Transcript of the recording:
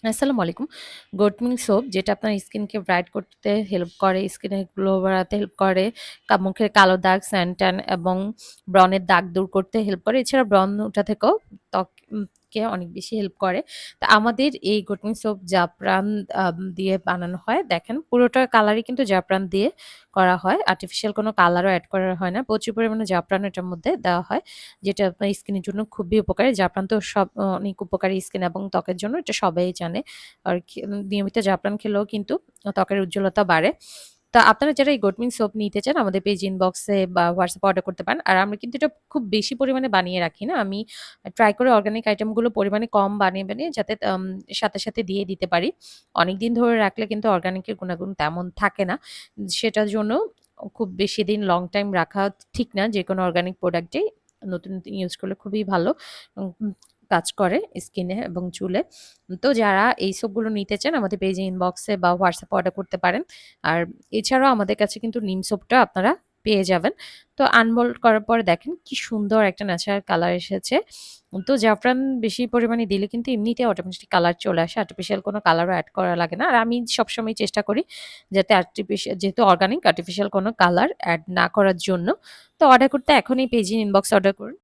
আসসালামু আলাইকুম। Goat milk soap যেটা আপনার স্কিনকে ব্রাইট করতে হেল্প করে, স্কিনে গ্লো বাড়াতে হেল্প করে, মুখের কালো দাগ, স্যান-ট্যান এবং ব্রণের দাগ দূর করতে হেল্প করে। এছাড়া ব্রণ ওঠা থেকেও ত্বক কে অনেক বেশি হেল্প করে। তো আমাদের এই গোট মিল্ক সোপ জাফরান দিয়ে বানানো হয়। দেখেন পুরোটা কালারই কিন্তু জাফরান দিয়ে করা হয়। আর্টিফিশিয়াল কোনো কালারও এড করা হয় না। প্রচুর পরিমাণে জাফরান এটার মধ্যে দেওয়া হয়। যেটা আপনার স্কিনের জন্য খুবই উপকারী। জাফরান তো অনেক উপকারী স্কিন এবং ত্বকের জন্য এটা সবাই জানে। আর নিয়মিত জাফরান খেলেও কিন্তু ত্বকের উজ্জ্বলতা বাড়ে। তো আপনারা যারা এই গোটমিন সোপ নিতে চান আমাদের পেজ ইনবক্সে বা হোয়াটসঅ্যাপে অর্ডার করতে পারেন। আর আমরা কিন্তু এটা খুব বেশি পরিমাণে বানিয়ে রাখি না। আমি ট্রাই করে অর্গানিক আইটেমগুলো পরিমাণে কম বানিয়ে যাতে সাথে দিয়ে দিতে পারি। অনেকদিন ধরে রাখলে কিন্তু অর্গানিকের গুণাগুণ তেমন থাকে না। সেটার জন্য খুব বেশি দিন লং টাইম রাখা ঠিক না। যেকোনো অর্গানিক প্রোডাক্টেই নতুন ইউজ করলে খুবই ভালো কাজ করে স্কিনে এবং চুলে। তো যারা এই সোপগুলো নিতে চান আমাদের পেজে ইনবক্সে বা হোয়াটসঅ্যাপে অর্ডার করতে পারেন। আর এছাড়াও আমাদের কাছে কিন্তু নিম সোপটা আপনারা পেয়ে যাবেন। তো আনবোল্ড করার পরে দেখেন কি সুন্দর একটা ন্যাচারাল কালার এসেছে। তো জাফরান বেশি পরিমাণে দিলে কিন্তু এমনিতে অটোমেটিক কালার চলে আসে। আর্টিফিশিয়াল কোনো কালারও এড করা লাগে না। আর আমি সবসময় চেষ্টা করি যাতে যেহেতু অর্গানিক আর্টিফিশিয়াল কোনো কালার এড না করার জন্য। তো অর্ডার করতে এখনই পেজে ইনবক্সে অর্ডার করুন।